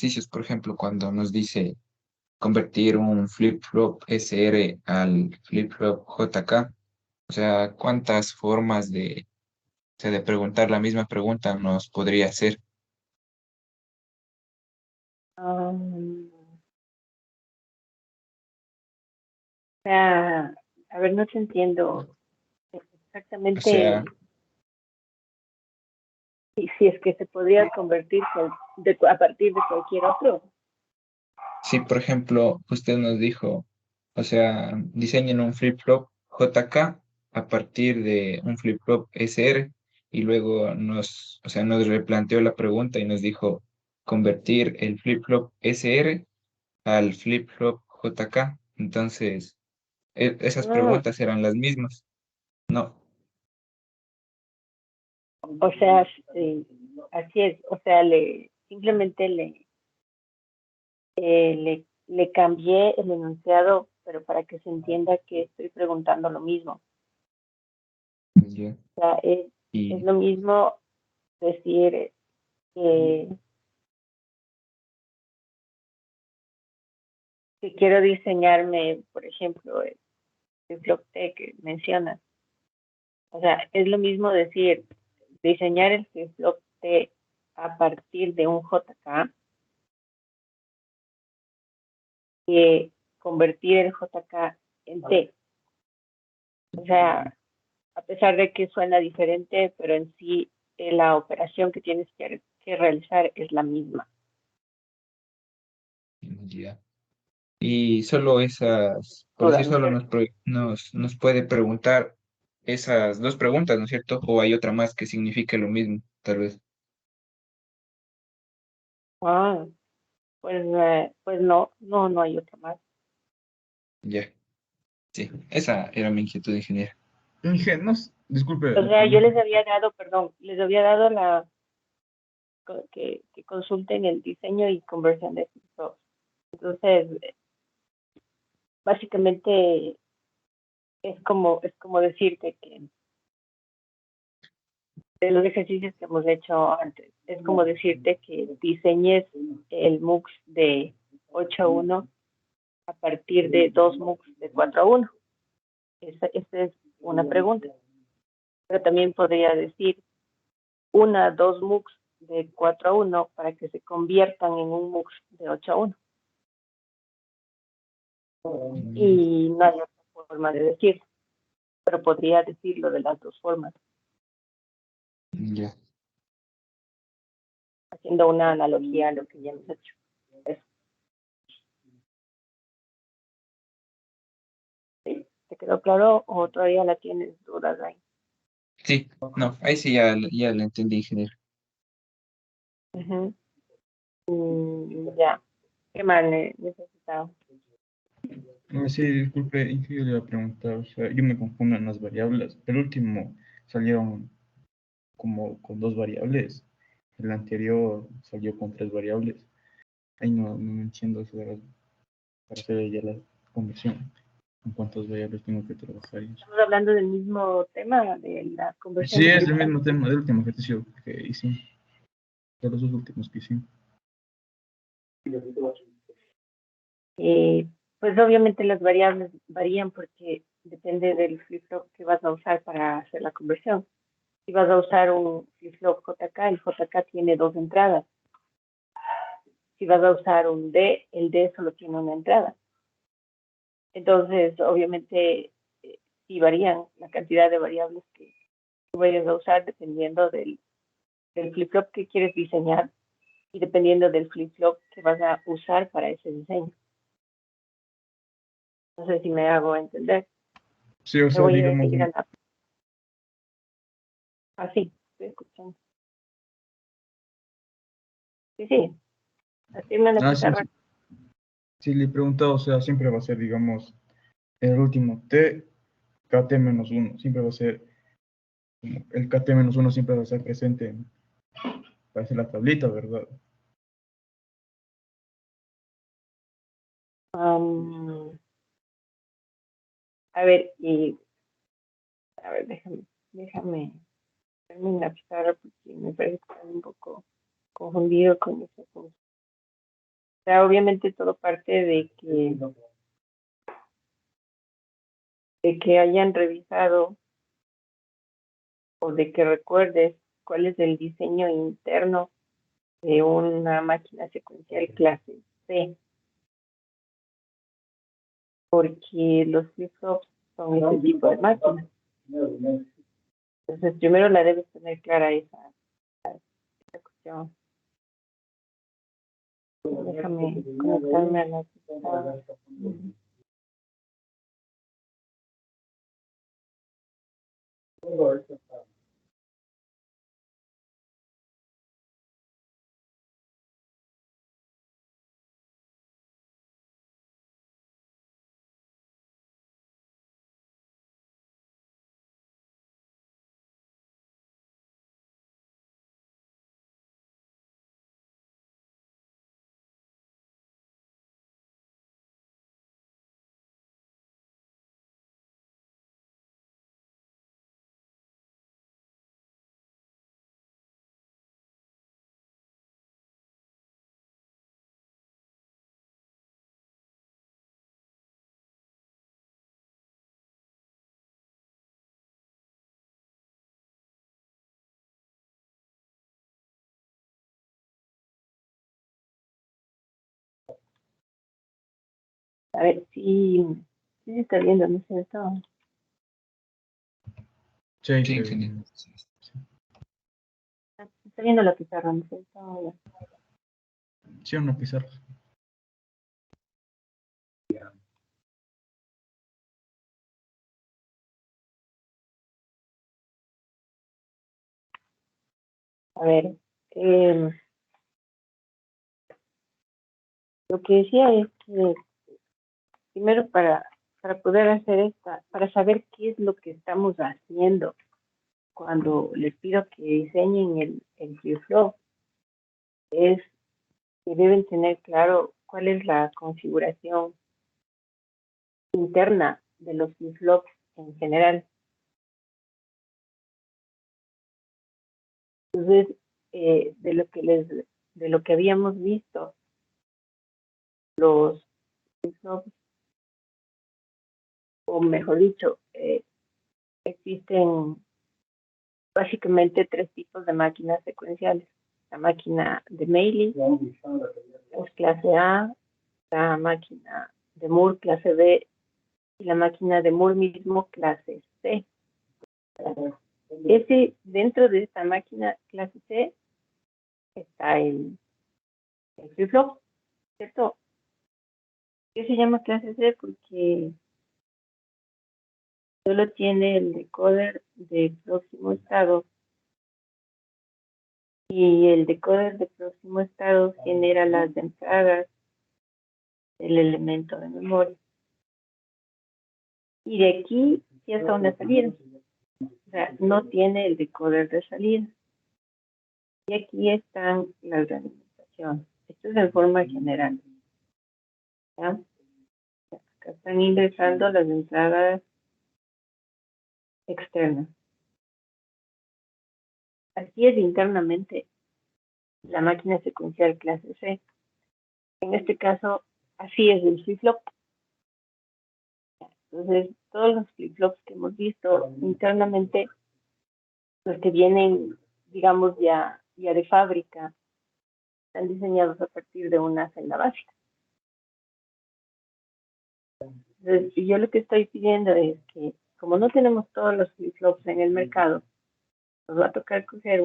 ejercicios, por ejemplo, cuando nos dice convertir un flip-flop SR al flip-flop JK, o sea, ¿cuántas formas o sea, de preguntar la misma pregunta nos podría hacer? Um, o sea, a ver, no te entiendo O exactamente sea, si es que se podría convertir a partir de cualquier otro. si por ejemplo usted nos dijo, o sea, diseñen un flip-flop JK a partir de un flip-flop SR y luego o sea, nos replanteó la pregunta y nos dijo convertir el flip-flop SR al flip-flop JK. Entonces, esas Ah, preguntas eran las mismas. No, o sea, sí, así es. O sea, simplemente le cambié el enunciado, pero para que se entienda que estoy preguntando lo mismo. ya. O sea, es Y lo mismo decir que, que quiero diseñarme, por ejemplo, el blog T que mencionas. O sea, es lo mismo decir diseñar el flip-flop T a partir de un JK que convertir el JK en T. O sea, a pesar de que suena diferente, pero en sí la operación que tienes que realizar es la misma. ya. Y solo esas, por decir, Dudas, ¿no es solo cierto? nos puede preguntar esas dos preguntas, ¿no es cierto? O hay otra más que signifique lo mismo, tal vez. Ah, pues no hay otra más. Ya, sí, esa era mi inquietud, ingeniero. Disculpe, O le sea, yo pregunto. les había dado, perdón, les había dado que consulten el diseño y conversión de flip. Entonces, básicamente es como decirte que de los ejercicios que hemos hecho antes, es como decirte que diseñes el MOOC de 8 a 1 a partir de dos MOOCs de 4 a 1. Esa es una pregunta. Pero también podría decir dos MOOCs de 4 a 1 para que se conviertan en un MOOC de 8 a 1. Mm, Y no hay otra forma de decirlo, pero podría decirlo de las dos formas, ya, haciendo una analogía a lo que ya hemos hecho. Eso. ¿Sí? ¿Te quedó claro o todavía la tienes dudas ahí? sí, no, ahí sí ya la entendí, ingeniero. Uh-huh. Ya. ¿Qué más necesitaba? Sí, disculpe, y que yo le iba a preguntar, o sea, yo me confundo en las variables. El último salieron como con dos variables. El anterior salió con tres variables. Ahí no entiendo eso para hacer ya la conversión. ¿Con cuántas variables tengo que trabajar? Y eso. Estamos hablando del mismo tema de la conversión Sí, de es el flip-flop. mismo tema del último ejercicio que hicimos, de los dos últimos que hicimos. Pues obviamente las variables varían porque depende del flip-flop que vas a usar para hacer la conversión. Si vas a usar un flip-flop JK, el JK tiene dos entradas. Si vas a usar un D, el D solo tiene una entrada. Entonces, obviamente, sí varían la cantidad de variables que tú vayas a usar dependiendo del flip-flop que quieres diseñar y dependiendo del flip-flop que vas a usar para ese diseño. No sé si me hago entender. Sí, o Me sea, voy a digamos, ir a la... Así, estoy escuchando. Sí, sí, así en la sí, pizarra. sí. Si le he preguntado, o sea, siempre va a ser, digamos, el último T, KT-1, siempre va a ser, el KT-1 siempre va a estar presente para hacer la tablita, ¿verdad? Um, a ver, déjame verme en la pizarra porque me parece que estoy un poco confundido con eso. sea, obviamente todo parte de que hayan revisado o de que recuerdes cuál es el diseño interno de una máquina secuencial clase C, porque los flip-flops son ese tipo de máquinas. Entonces, primero la debes tener clara esa cuestión. Déjame conectarme a la computadora. A ver si se está viendo, ¿no es cierto? Sí, Sí, sí. excelente. Se está viendo la pizarra, ¿no es cierto? Sí, una pizarra. A ver, eh, lo que decía es que primero para poder hacer para saber qué es lo que estamos haciendo cuando les pido que diseñen el flip-flop, es que deben tener claro cuál es la configuración interna de los flip-flops en general. Entonces, de lo que habíamos visto, los flip-flops, o mejor dicho, existen básicamente tres tipos de máquinas secuenciales. La máquina de Meili es clase A, la máquina de Moore clase B y la máquina de Moore mismo clase C. Dentro de esta máquina clase C está el flip-flop, ¿cierto? ¿Qué se llama clase C? Porque solo tiene el decoder de próximo estado y el decoder de próximo estado genera las entradas del elemento de memoria. Y de aquí sí está una salida. O sea, no tiene el decoder de salida. Y aquí están las realimentaciones. Esto es en forma general. ¿Ya? Acá están ingresando las entradas externas. Así es internamente la máquina secuencial clase C. En este caso, así es el flip-flop. Entonces, todos los flip-flops que hemos visto internamente, los que vienen, digamos, ya de fábrica, están diseñados a partir de una celda básica. Entonces, yo lo que estoy pidiendo es que, como no tenemos todos los flip-flops en el mercado, nos va a tocar coger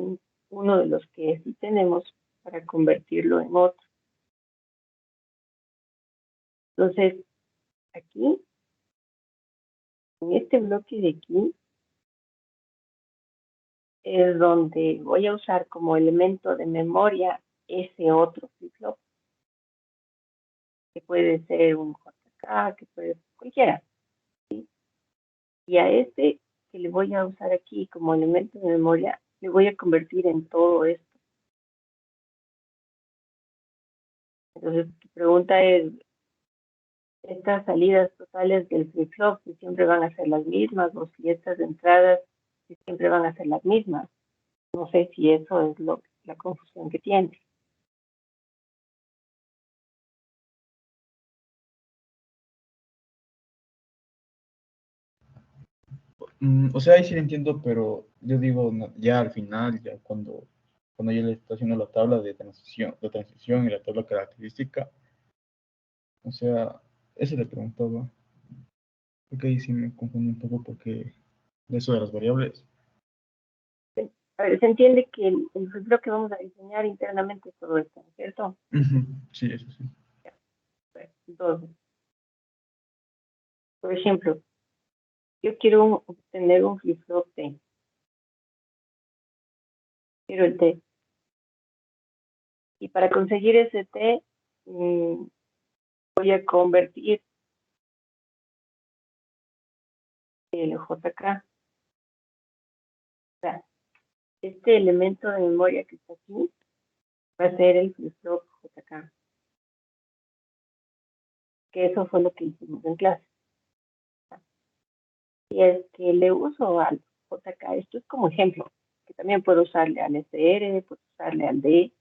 uno de los que sí tenemos para convertirlo en otro. Entonces, aquí, en este bloque de aquí, es donde voy a usar como elemento de memoria ese otro flip-flop, que puede ser un JK, que puede ser cualquiera. ¿Sí? Y a este que le voy a usar aquí como elemento de memoria, le voy a convertir en todo esto. Entonces, tu pregunta es, estas salidas totales del flip-flop si siempre van a ser las mismas o si estas entradas si siempre van a ser las mismas. No sé si eso es la confusión que tienes. O sea, ahí sí lo entiendo, pero yo digo ya al final, ya cuando yo le estoy haciendo la tabla de transición y la tabla característica, o sea, eso le preguntaba. Porque ahí sí me confundí un poco porque de eso de las variables. A ver, se entiende que el flip que vamos a diseñar internamente es todo esto, ¿no es cierto? Ujú, sí, eso sí. Bueno, entonces, por ejemplo, yo quiero obtener un flip-flop T. Quiero el T. Y para conseguir ese T, voy a convertir el JK. O sea, este elemento de memoria que está aquí va a ser el flip-flop JK. Que eso fue lo que hicimos en clase. Y es que le uso al JK, esto es como ejemplo, que también puedo usarle al SR, puedo usarle al D.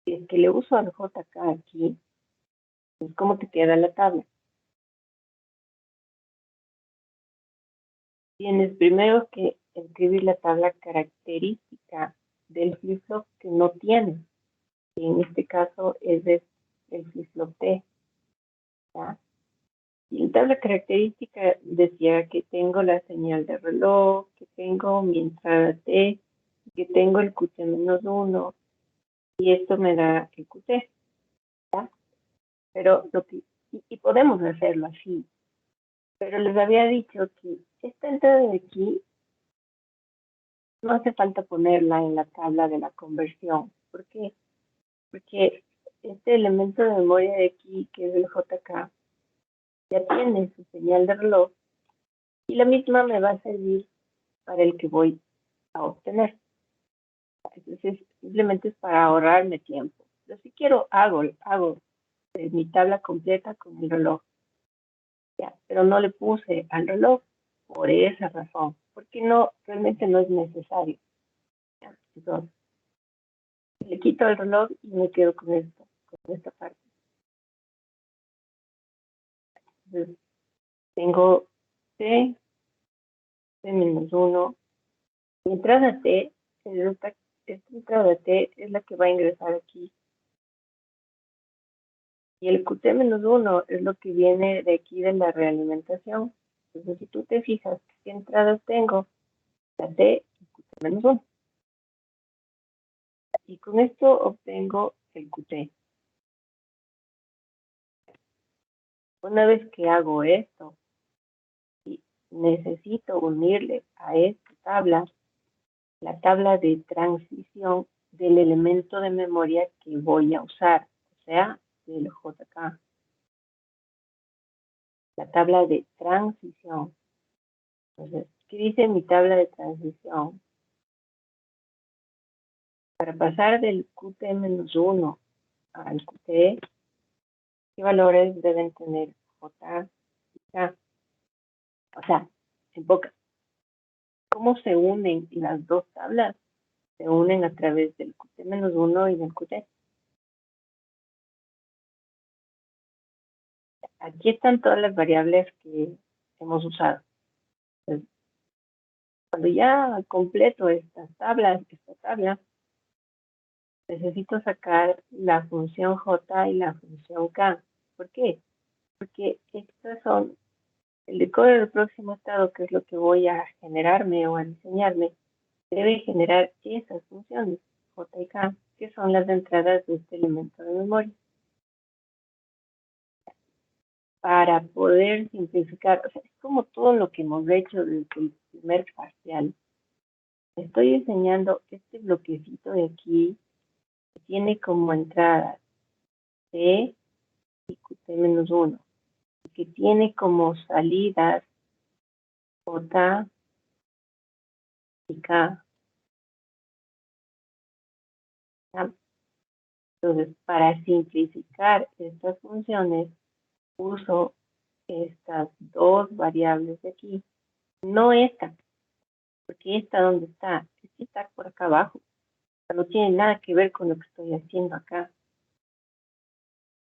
Si es que le uso al JK aquí, pues ¿cómo te queda la tabla? Tienes primero que escribir la tabla característica del flip-flop que no tiene. Y en este caso es el flip-flop T. ¿Ya? Y en tabla característica decía que tengo la señal de reloj, que tengo mi entrada T, que tengo el QT-1, y esto me da el QT. ¿Ya? Pero y podemos hacerlo así, pero les había dicho que esta entrada de aquí no hace falta ponerla en la tabla de la conversión. ¿Por qué? Porque este elemento de memoria de aquí, que es el JK, ya tiene su señal de reloj y la misma me va a servir para el que voy a obtener. Entonces, simplemente es para ahorrarme tiempo. Pero si quiero, hago mi tabla completa con el reloj. Ya, pero no le puse al reloj por esa razón, porque no, realmente no es necesario. Ya. Entonces, le quito el reloj y me quedo con esto, con esta parte. Entonces, tengo T, T-1. Mi entrada T, esta entrada T es la que va a ingresar aquí. Y el QT-1 es lo que viene de aquí de la realimentación. Entonces, si tú te fijas qué entradas tengo, la T y QT-1. Y con esto obtengo el QT. Una vez que hago esto, y necesito unirle a esta tabla la tabla de transición del elemento de memoria que voy a usar, o sea, del JK. La tabla de transición. Entonces, ¿qué dice mi tabla de transición? Para pasar del QT-1 al QT, ¿qué valores deben tener J y K? O sea, en pocas, ¿cómo se unen las dos tablas? Se unen a través del QT-1 y del QT. Aquí están todas las variables que hemos usado. Entonces, cuando ya completo esta tabla, necesito sacar la función J y la función K. ¿Por qué? Porque estos son el decoder del próximo estado, que es lo que voy a generarme o a diseñarme, debe generar esas funciones, J y K, que son las entradas de este elemento de memoria. Para poder simplificar, o sea, es como todo lo que hemos hecho desde el primer parcial. Estoy diseñando este bloquecito de aquí, que tiene como entradas T y QT-1, que tiene como salidas J y K. ¿Ya? Entonces, para simplificar estas funciones, uso estas dos variables de aquí, no esta, porque esta ¿dónde está? Esta está por acá abajo. No tiene nada que ver con lo que estoy haciendo acá.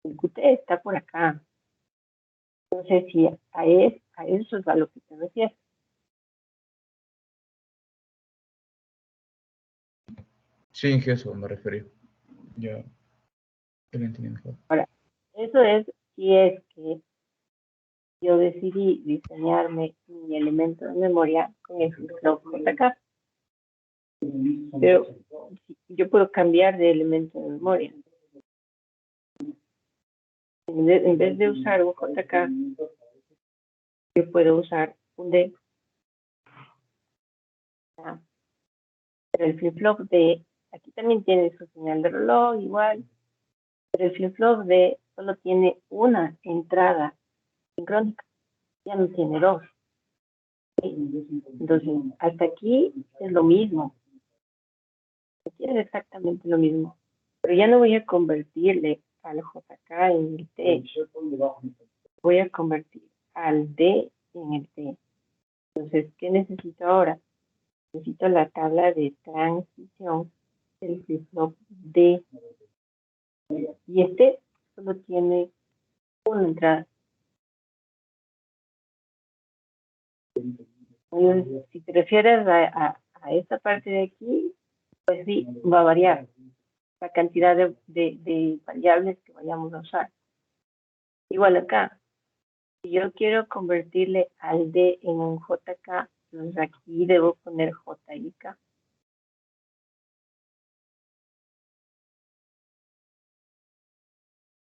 El QT está por acá. No sé si a eso es a lo que te refieres. Sí, en eso me refería. Ya, ya lo entendí mejor. Ahora, eso es si es que yo decidí diseñarme mi elemento de memoria con el flip-flop JK. Pero yo puedo cambiar de elemento de memoria. En vez de usar un JK, yo puedo usar un D. ¿Ya? Pero el flip-flop D, aquí también tiene su señal de reloj igual, pero el flip-flop D solo tiene una entrada sincrónica, ya no tiene dos. Entonces, hasta aquí es lo mismo. Aquí es exactamente lo mismo. Pero ya no voy a convertirle al JK en el T. Voy a convertir al D en el T. Entonces, ¿qué necesito ahora? Necesito la tabla de transición del flip-flop D. Y este solo tiene una entrada. Entonces, si te refieres a esta parte de aquí, pues sí, va a variar la cantidad de variables que vayamos a usar. Igual acá, si yo quiero convertirle al D en un JK, entonces aquí debo poner JIK.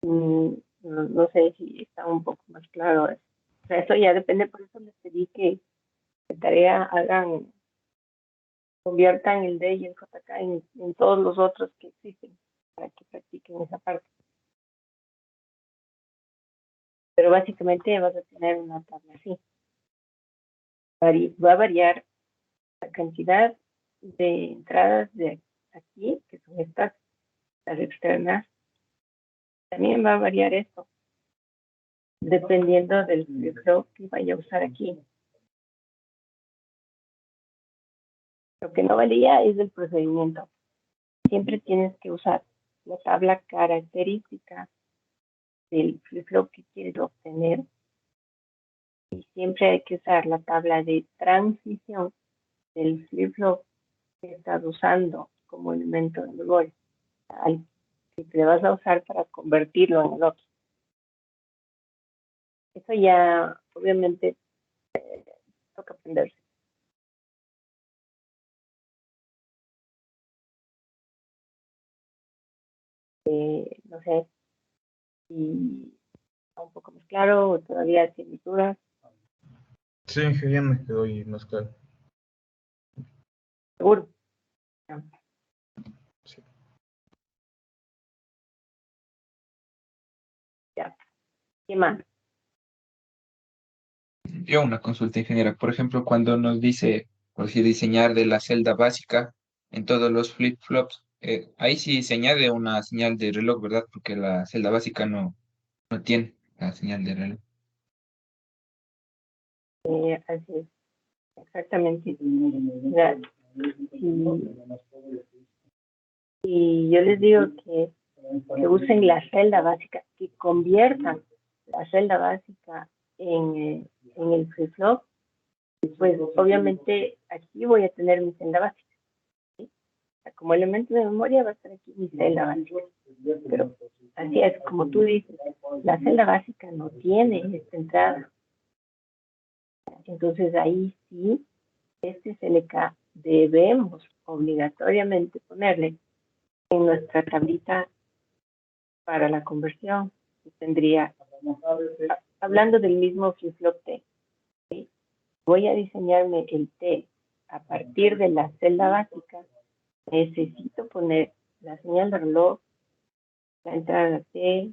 No sé si está un poco más claro eso. O sea, eso ya depende, por eso les pedí que de tarea hagan, conviertan el D y el JK en todos los otros que existen, para que practiquen esa parte. Pero básicamente vas a tener una tabla así. Va a variar la cantidad de entradas de aquí, que son estas, las externas. También va a variar esto, dependiendo del flip-flop que vaya a usar aquí. Lo que no valía es el procedimiento. Siempre tienes que usar la tabla característica del flip-flop que quieres obtener y siempre hay que usar la tabla de transición del flip-flop que estás usando como elemento de memoria, al que te vas a usar para convertirlo en el otro. Eso ya, obviamente, toca aprenderse. No sé si está un poco más claro o todavía tienes dudas. Sí, que ya me quedó ahí más claro. Seguro. Ya. Sí. Ya. ¿Qué más? Yo una consulta, ingeniera. Por ejemplo, cuando nos dice, por si diseñar de la celda básica en todos los flip-flops, ahí sí se añade una señal de reloj, ¿verdad? Porque la celda básica no tiene la señal de reloj. Así es. Exactamente. Ya. Y yo les digo que usen la celda básica, que conviertan la celda básica en el flip-flop, pues obviamente aquí voy a tener mi celda básica. ¿Sí? O sea, como elemento de memoria va a estar aquí mi celda básica. Pero así es, como tú dices, la celda básica no tiene esta entrada. Entonces ahí sí, este CLK debemos obligatoriamente ponerle en nuestra tablita para la conversión. Tendría, hablando del mismo flip-flop T, ¿sí? Voy a diseñarme el T a partir de la celda básica. Necesito poner la señal de reloj, la entrada T,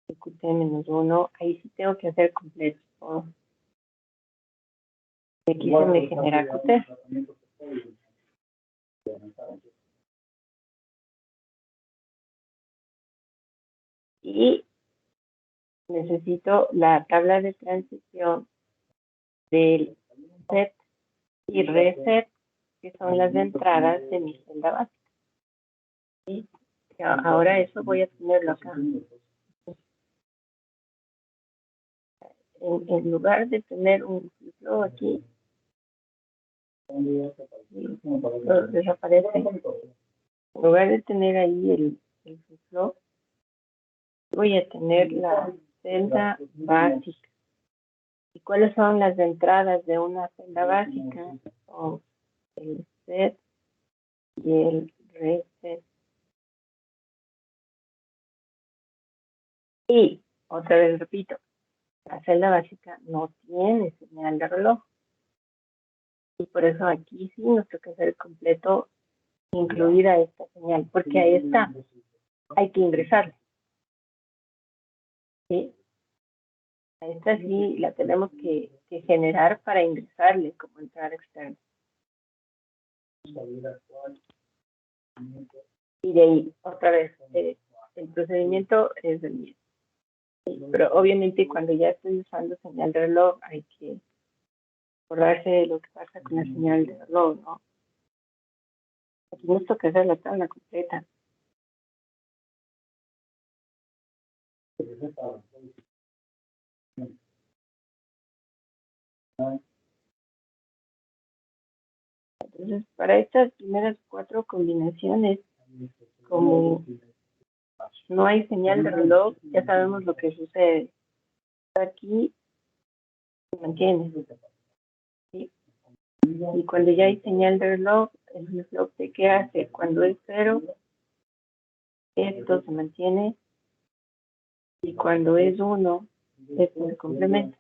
QT-1, ahí sí tengo que hacer completo todo. Y aquí se me genera QT. Y necesito la tabla de transición del set y reset, que son las entradas de mi celda básica. ¿Sí? Ahora eso voy a tenerlo acá. en lugar de tener un flip-flop aquí, desaparece. En lugar de tener ahí el flip-flop, voy a tener la celda básica. ¿Y cuáles son las entradas de una celda básica? Son el set y el reset. Y otra vez repito, la celda básica no tiene señal de reloj. Y por eso aquí sí nos toca hacer completo, incluir a esta señal, porque a esta hay que ingresarla. ¿Sí? A esta sí la tenemos que generar para ingresarle como entrada externa. Y de ahí, otra vez, el procedimiento es el mismo. Sí, pero obviamente cuando ya estoy usando señal de reloj hay que acordarse de lo que pasa con la señal de reloj, ¿no? Aquí nos toca hacer la tabla completa. Entonces, para estas primeras 4 combinaciones, como no hay señal de reloj, ya sabemos lo que sucede. Aquí se mantiene. ¿Sí? Y cuando ya hay señal de reloj, el reloj ¿qué hace? Cuando es 0, esto se mantiene. Y cuando es 1, esto se complementa.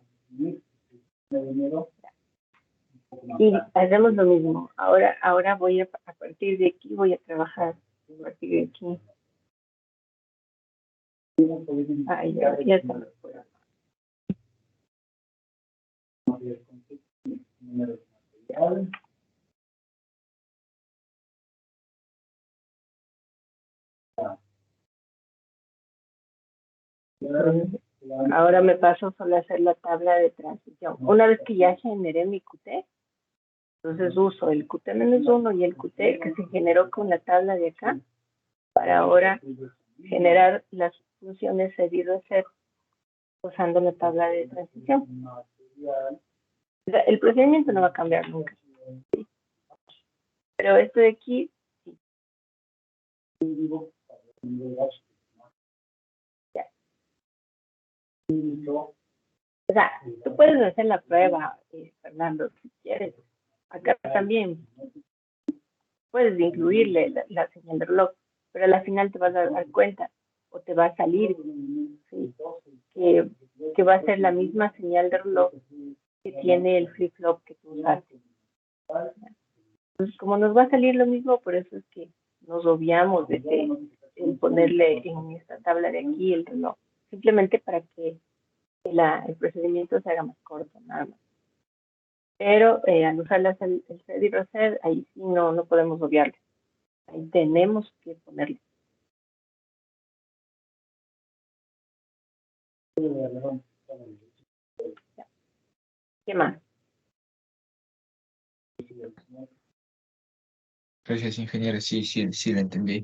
Y hacemos lo mismo. Ahora voy a partir de aquí, voy a trabajar. A partir de aquí. Ya está. Ahora me paso solo a hacer la tabla de transición. Una vez que ya generé mi QT, entonces uso el QT-1 y el QT que se generó con la tabla de acá para ahora generar las funciones sed reset usando la tabla de transición. O sea, el procedimiento no va a cambiar nunca. ¿Sí? Pero esto de aquí, sí. Ya. O sea, tú puedes hacer la prueba, Fernando, si quieres. Acá también puedes incluirle la señal de reloj, pero al final te vas a dar cuenta o te va a salir, ¿sí? que va a ser la misma señal de reloj que tiene el flip-flop que tú usaste. Entonces, como nos va a salir lo mismo, por eso es que nos obviamos en ponerle en esta tabla de aquí el reloj, simplemente para que el procedimiento se haga más corto, nada más. Pero al usar el sed y reset, ahí sí no podemos obviarle. Ahí tenemos que ponerle. ¿Qué más? Gracias, ingeniero. Sí, lo entendí.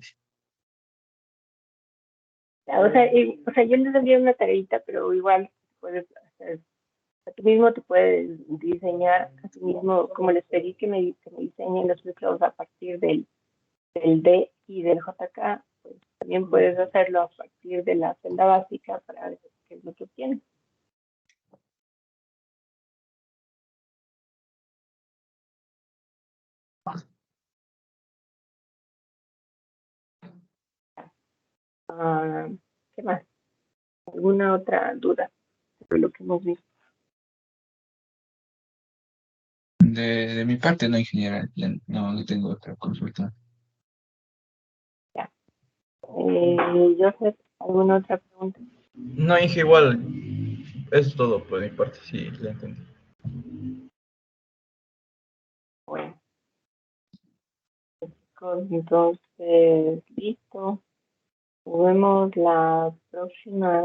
O sea, yo les envié una tareita, pero igual puedes hacer, a tú mismo te puedes diseñar, a tú mismo, como les pedí que me diseñen los flip-flops a partir del D y del JK, pues también puedes hacerlo a partir de la celda básica para ver qué es lo que tienes. ¿Qué más? ¿Alguna otra duda sobre lo que hemos visto? De mi parte, no, ingeniera. No tengo otra consulta. Ya. Joseph, ¿alguna otra pregunta? No, Inge, igual, es todo por mi parte, sí, la entendí. Bueno, chicos, entonces, listo. Nos vemos la próxima